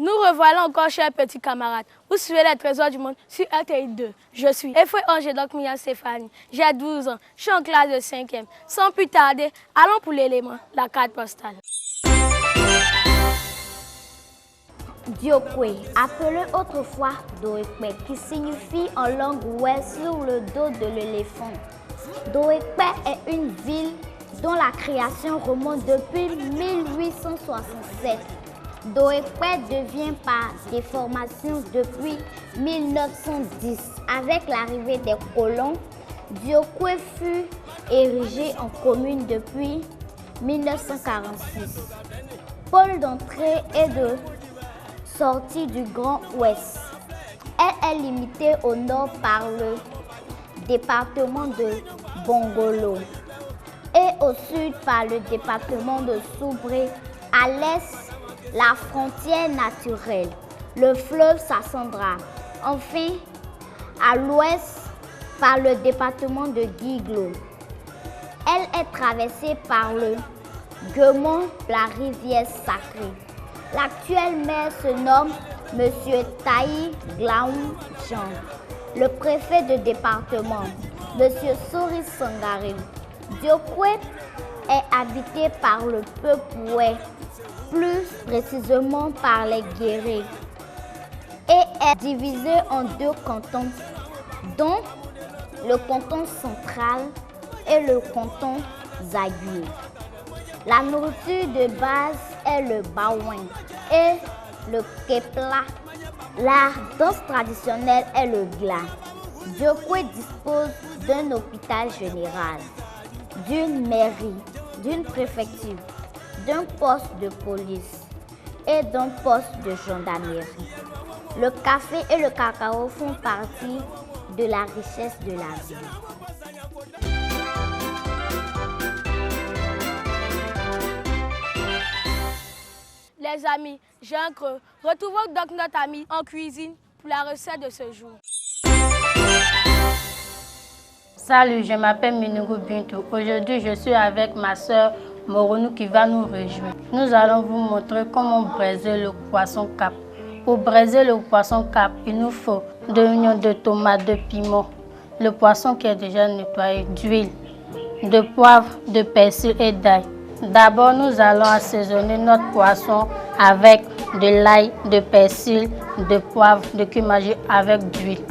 Nous revoilà encore, chers petits camarades. Vous suivez les trésors du monde sur RTI 2. Je suis Efoué Angélique Mia Stéphanie. J'ai 12 ans. Je suis en classe de 5e. Sans plus tarder, allons pour l'élément, la carte postale. Diokwe, appelé autrefois Doekpe, qui signifie en langue ouest sur le dos de l'éléphant. Doekpe est une ville dont la création remonte depuis 1867. Doekpe devient par déformation depuis 1910. Avec l'arrivée des colons, Diokwe fut érigé en commune depuis 1946. Pôle d'entrée et de sortie du Grand Ouest. Elle est limitée au nord par le département de Bongolo et au sud par le département de Soubré. À l'est, la frontière naturelle, le fleuve Sassandra. Enfin, à l'ouest, par le département de Guiglo. Elle est traversée par le Guemont, la rivière sacrée. L'actuel maire se nomme M. Taï Glaoum Jean. Le préfet de département, M. Soris Sangare. Diokwe est habité par le peuple Oué, plus précisément par les Guérés, et est divisé en 2 cantons, dont le canton central et le canton Zaguier. La nourriture de base est le baouin et le kepla. La danse traditionnelle est le gla. Diokwe dispose d'un hôpital général, d'une mairie, d'une préfecture, d'un poste de police et d'un poste de gendarmerie. Le café et le cacao font partie de la richesse de la ville. Les amis, j'ai un creux. Retrouvons donc notre ami en cuisine pour la recette de ce jour. Salut, je m'appelle Minungu Bintou. Aujourd'hui, je suis avec ma soeur Moronou qui va nous rejoindre. Nous allons vous montrer comment braiser le poisson cap. Pour braiser le poisson cap, il nous faut 2 oignons, de tomates, de piment, le poisson qui est déjà nettoyé, d'huile, de poivre, de persil et d'ail. D'abord, nous allons assaisonner notre poisson avec de l'ail, de persil, de poivre, de cumin avec d'huile.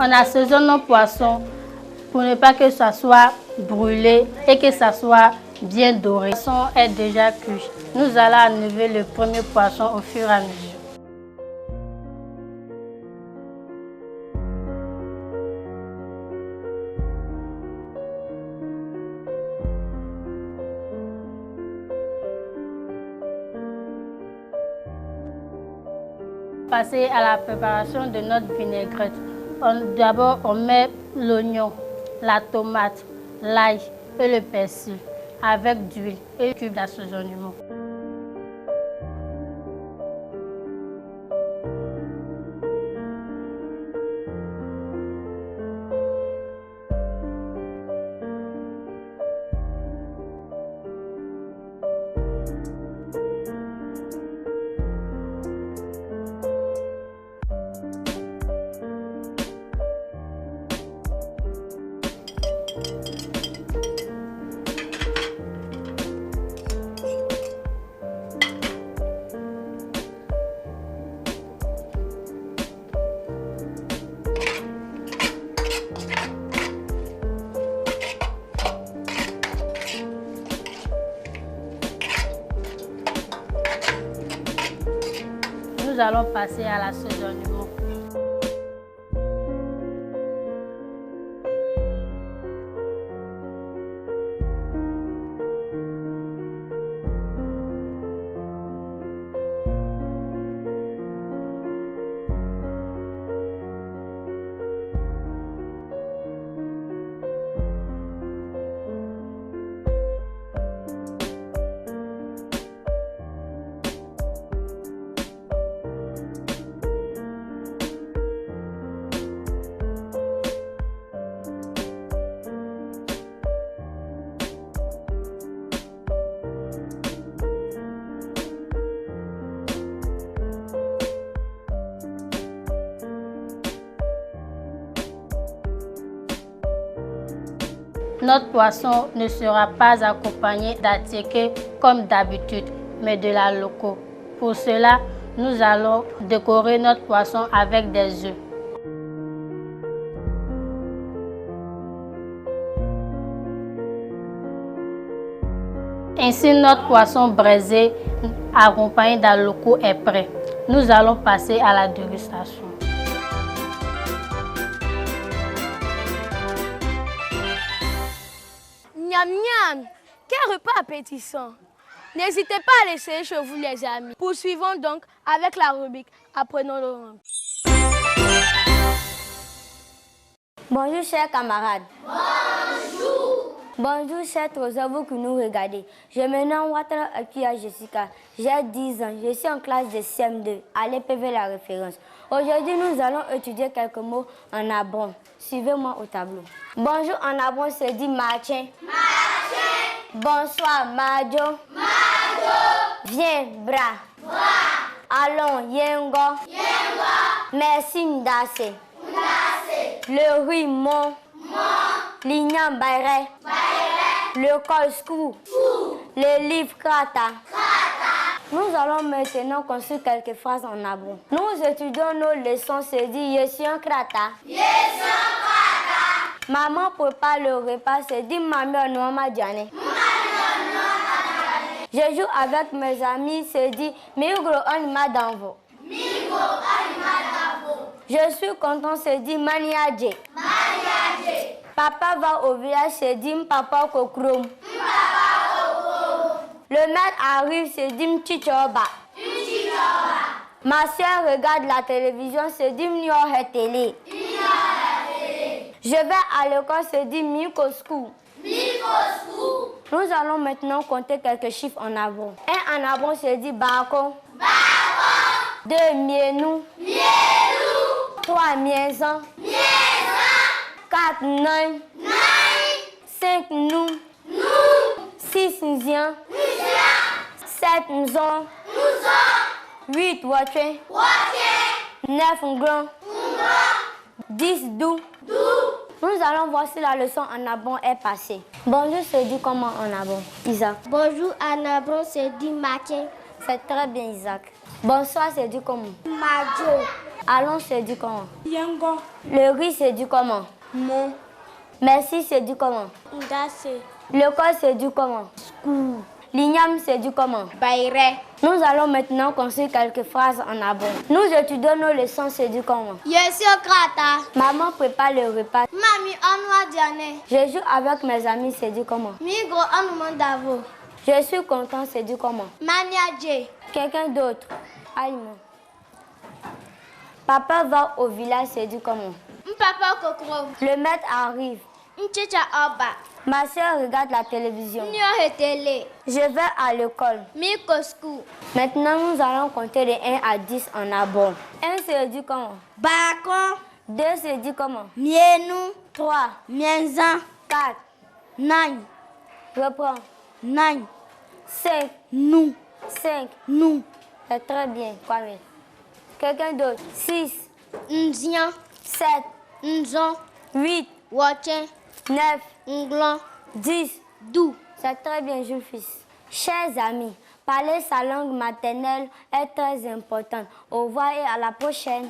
On assaisonne nos poissons pour ne pas que ça soit brûlé et que ça soit bien doré. Le poisson est déjà cuit. Nous allons enlever le premier poisson au fur et à mesure. Passer à la préparation de notre vinaigrette. D'abord, on met l'oignon, la tomate, l'ail et le persil avec d'huile et cube d'assaisonnement. allons passer à la saison du mot. Notre poisson ne sera pas accompagné d'attiéké comme d'habitude, mais de la loco. Pour cela, nous allons décorer notre poisson avec des œufs. Ainsi, notre poisson braisé accompagné d'aloco est prêt. Nous allons passer à la dégustation. Miam miam, quel repas appétissant! N'hésitez pas à l'essayer chez vous les amis. Poursuivons donc avec la rubrique Apprenons le langue. Bonjour chers camarades. Bonjour. Bonjour chers trésors, vous qui nous regardez. Je me nomme Ouattara Akia Jessica. J'ai 10 ans. Je suis en classe de CM2 à l'EPV La Référence. Aujourd'hui, nous allons étudier quelques mots en abron. Suivez-moi au tableau. Bonjour en abron se dit matin. Matin. Bonsoir, majo. Majo. Viens, bras. Bras. Allons, yengo. Yengo. Merci, ndase. Ndase. Le riz, mon. Mon. L'ignam, bayre. Bayre. Le col, skou. Skou. Le livre, krata. Krata. Nous allons maintenant construire quelques phrases en abron. Nous étudions nos leçons, se dit je suis un krata. Je suis un krata. Maman prépare le repas, se dit Mami Onouama Diane. Je joue avec mes amis, se dit Migro Onima Danvo. Migro Onima Danvo. Je suis content, se dit Maniadje. Maniadje. Papa va au village, se dit Papa Kokrom. Le maître arrive, se dit Mchichoba. Ma soeur regarde la télévision, se dit Mniohe télé. Je vais à l'école, se dit Mikoskou. Nous allons maintenant compter quelques chiffres en abron. 1 en abron se dit Bako. 2 Mienou. 3 Mienzan. 4 Nain. 5 Nou. 6 Nzian. 7 Nzon. 8 Watche. 9 Ngron. 10 Dou. Nous allons voir si la leçon en abron est passée. Bonjour se dit comment en abron? Isaac. Bonjour en abron se dit matin. C'est très bien Isaac. Bonsoir se dit comment? Majo. Allons se dit comment? Yango. Le riz se dit comment? Mon. Merci se dit comment? Ndase. Le col se dit comment? Skou. L'igname se dit comment? Bayre. Nous allons maintenant construire quelques phrases en abron. Nous étudions nos leçons, se dit comment? Je suis un krata. Maman prépare le repas. Mami Onwa Diane. Je joue avec mes amis, se dit comment? Migro Onuma Davo. Je suis content, se dit comment? Maniadje. Quelqu'un d'autre? Aïe-moi. Papa va au village, se dit comment? Papa Kokro. Le maître arrive. Mchicha Oba. Ma soeur regarde la télévision. Nyohe télé. Je vais à l'école. Mikoskou. Maintenant, nous allons compter de 1 à 10 en abron. 1 se dit comment? Bako. 2 se dit comment? Mienou. 3, Mienzan. 4, Nain. reprends. Nain. 5, Nou. 5, Nou. c'est très bien, Kwame. Quelqu'un d'autre? 6, Nzian. 7, Nzon. 8, Watchen. 9, Nglon. 10. Dou. C'est très bien, Jules fils. Chers amis, parler sa langue maternelle est très important. Au revoir et à la prochaine.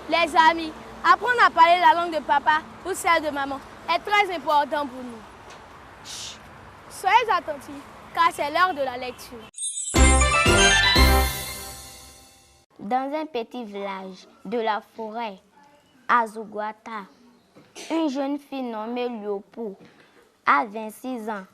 Les amis, apprendre à parler la langue de papa ou celle de maman est très important pour nous. Chut. Soyez attentifs car c'est l'heure de la lecture. Dans un petit village de la forêt, à Zouguata, une jeune fille nommée Liopo a 26 ans.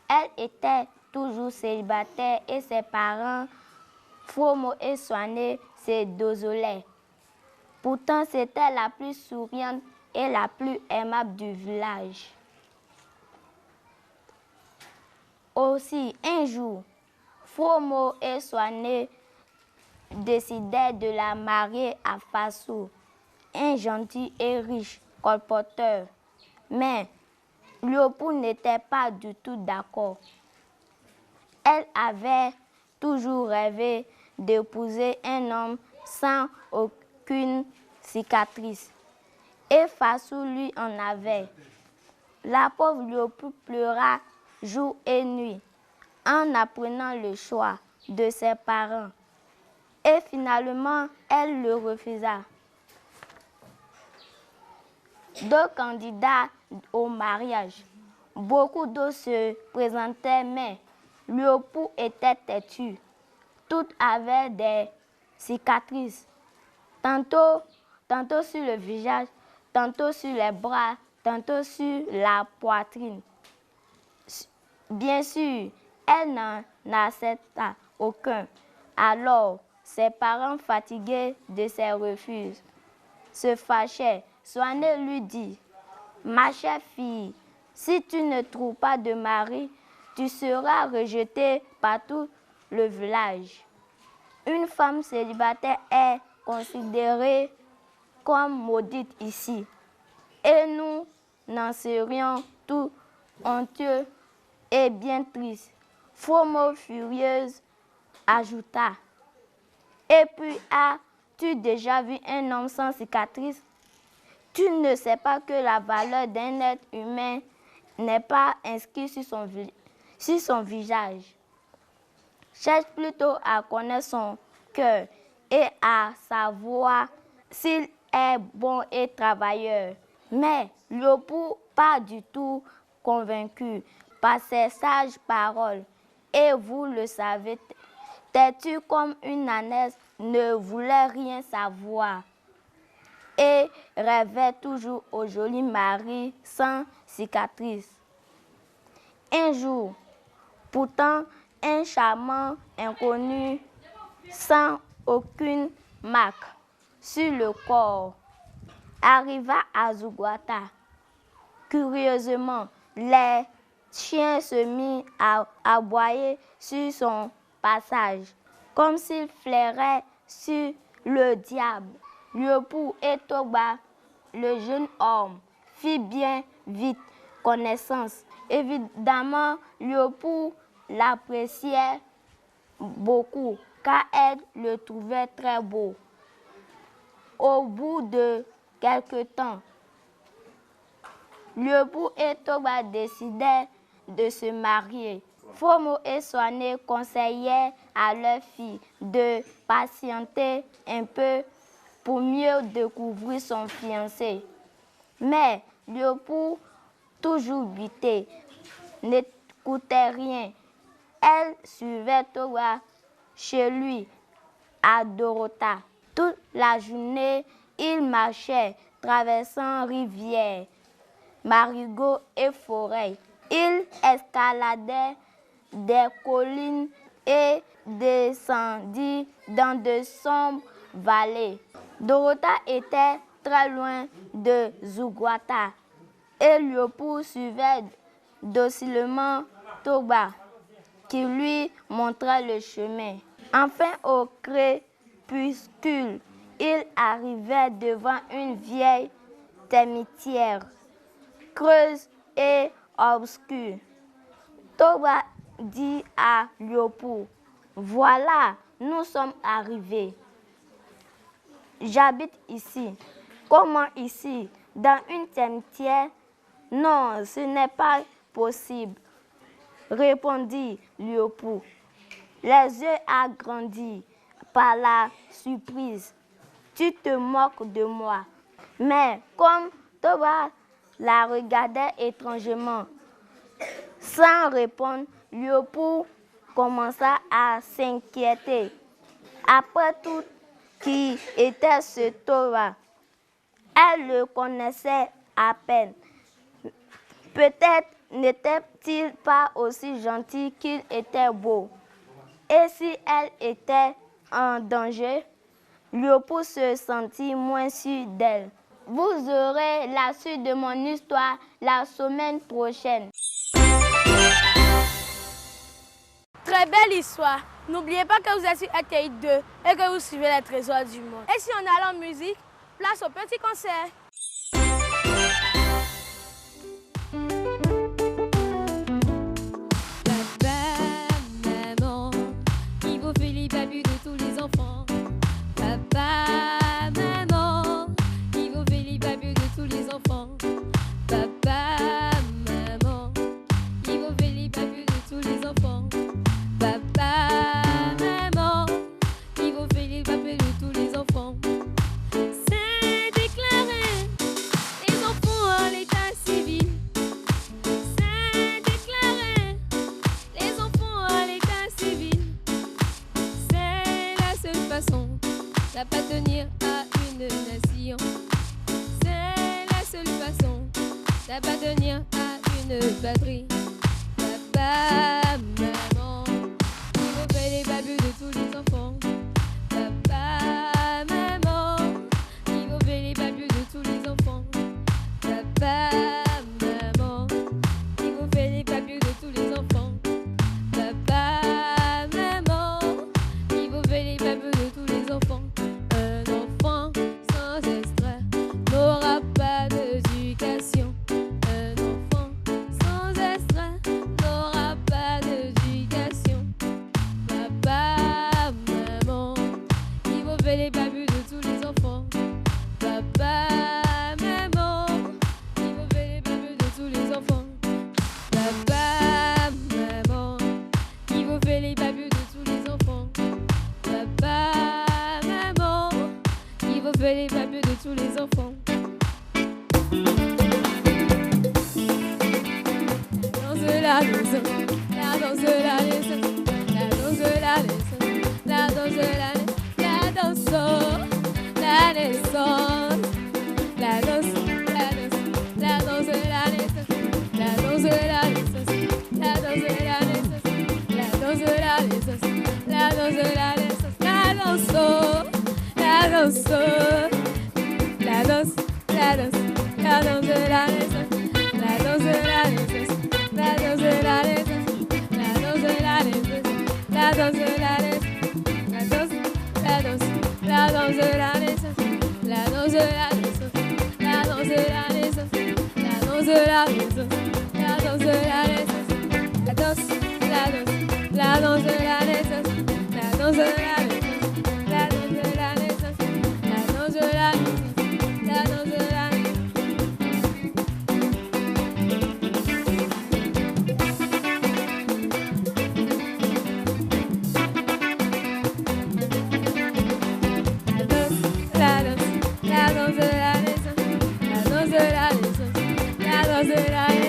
Elle était toujours célibataire et ses parents, Fromo et Soigné, se désolaient. Pourtant, c'était la plus souriante et la plus aimable du village. Aussi, un jour, Fromo et Soigné décidèrent de la marier à Fassou, un gentil et riche colporteur. Mais Liopo n'était pas du tout d'accord. Elle avait toujours rêvé d'épouser un homme sans aucune cicatrice. Et Fassou lui en avait. La pauvre Liopo pleura jour et nuit en apprenant le choix de ses parents. Et finalement, elle le refusa. Deux candidats au mariage. Beaucoup d'autres se présentaient, mais Liopo était têtu. Toutes avaient des cicatrices, tantôt sur le visage, tantôt sur les bras, tantôt sur la poitrine. Bien sûr, elle n'en accepta aucun. Alors, ses parents, fatigués de ses refus, se fâchaient. Soigné lui dit: « Ma chère fille, si tu ne trouves pas de mari, tu seras rejetée par tout le village. Une femme célibataire est considérée comme maudite ici. Et nous n'en serions tout honteux et bien tristes. » Fromo, furieuse, ajouta: « Et puis, as-tu déjà vu un homme sans cicatrice? Tu ne sais pas que la valeur d'un être humain n'est pas inscrite sur son visage. Cherche plutôt à connaître son cœur et à savoir s'il est bon et travailleur. » Mais Liopo, pas du tout convaincu par ces sages paroles, et vous le savez, têtu comme une ânesse, ne voulait rien savoir et rêvait toujours au joli mari sans cicatrice. Un jour, pourtant, un charmant inconnu, sans aucune marque sur le corps, arriva à Zouguata. Curieusement, les chiens se mirent à aboyer sur son passage, comme s'il flairait sur le diable. Liopo et Toba, le jeune homme, fit bien vite connaissance. Évidemment, Liopo l'appréciait beaucoup, car elle le trouvait très beau. Au bout de quelque temps, Liopo et Toba décidèrent de se marier. Fromo et Soigné conseillaient à leur fille de patienter un peu pour mieux découvrir son fiancé. Mais Liopo, toujours buté, n'écoutait rien. Elle suivait Toba chez lui, à Dorota. Toute la journée, ils marchaient, traversant rivières, marigots et forêts. Ils escaladaient des collines et descendaient dans de sombres vallées. Dorota était très loin de Zouguata et Liopo suivait docilement Toba qui lui montrait le chemin. Enfin, au crépuscule, il arrivait devant une vieille termitière, creuse et obscure. Toba dit à Liopo: « Voilà, nous sommes arrivés. J'habite ici. » « Comment ici? Dans une termitière? » « Non, ce n'est pas possible, » répondit Liopo, les yeux agrandis par la surprise. « Tu te moques de moi. » Mais comme Toba la regardait étrangement, Sans répondre, Léopold commença à s'inquiéter. Après tout, qui était ce taureau? Elle le connaissait à peine. Peut-être n'était-il pas aussi gentil qu'il était beau. Et si elle était en danger, Léopold se sentit moins sûr d'elle. Vous aurez la suite de mon histoire la semaine prochaine. Très belle histoire. N'oubliez pas que vous êtes sur RTI 2 et que vous suivez les trésors du monde. Et si on allait en musique, place au petit concert. Maman, il vous fait les babus de tous les enfants. Papa, maman, il vous fait les babus de tous les enfants. Papa, maman, il vous fait les babus de tous les enfants. Papa, maman, il vous fait les babus de tous les enfants. C'est déclaré, les enfants à l'état civil. C'est déclaré, les enfants à l'état civil. C'est la seule façon d'appartenir à une nation. C'est la seule façon d'appartenir à une patrie. Papa, maman, il vous fait les babus de tous les enfants. Papa, maman, il vous fait les babus de tous les enfants. Papa, maman, il vous fait les babus de tous les enfants. Papa, maman, il vous fait les babus de tous les enfants. Un enfant sans extrait n'aura pas d'éducation. Un enfant sans extrait n'aura pas d'éducation. Papa, maman, il vous fait les babus de tous les enfants. Papa, maman, il vous fait les babus de tous les enfants. Papa, maman, il vous fait les babus de tous les enfants. Papa, maman, il vous fait les babus de tous les enfants. La danse, la danse, la danse, la danse, la danse, la danse, la naissance, la danse, la danse, la danse, la naissance, la danse, la naissance, la danse, la naissance, la danse, la naissance, la danse, la naissance, la danse, la danse, la danse, la danse, la danse, la naissance, la danse, la naissance. La danse de la naissance, la danse de la naissance, la danse de la naissance, la danse, la danse, la danse de la naissance, la danse de la naissance, la danse de la naissance, la danse de la naissance, la danse de la naissance, la danse, la danse, la danse de la naissance, la danse de la naissance, la danse de la naissance, la danse de la naissance, la danse de la naissance.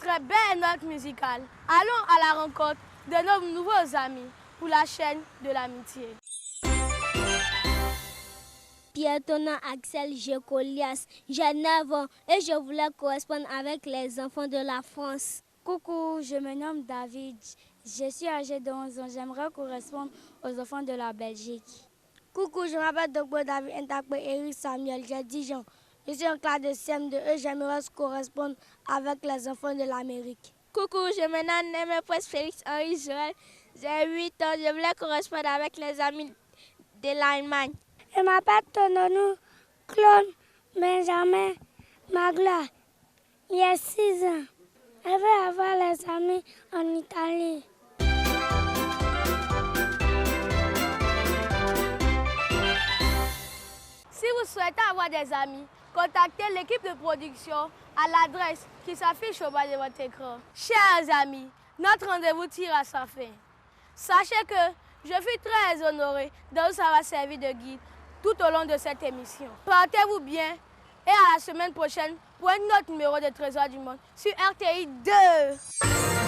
Très belle note musicale. Allons à la rencontre de nos nouveaux amis. pour la chaîne de l'amitié. Pierre Tonan Axel Gécolias, j'ai 9 ans et je voulais correspondre avec les enfants de la France. Coucou, je me nomme David. Je suis âgé de 11 ans. J'aimerais correspondre aux enfants de la Belgique. Coucou, je m'appelle Dr David Ntakpe Eric Samuel, j'ai 10 ans. Je suis en classe de CM2 et j'aimerais correspondre avec les enfants de l'Amérique. Coucou, je me nomme Némé Prince Félix Henri Joël. J'ai 8 ans. Je voulais correspondre avec les amis de l'Allemagne. Je m'appelle Tononou Claude Benjamin Magla. Il y a 6 ans. Je veux avoir les amis en Italie. Si vous souhaitez avoir des amis, contactez l'équipe de production à l'adresse qui s'affiche au bas de votre écran. Chers amis, notre rendez-vous tire à sa fin. Sachez que je suis très honorée de vous avoir servi de guide tout au long de cette émission. Portez-vous bien et à la semaine prochaine pour un autre numéro de Trésor du Monde sur RTI 2.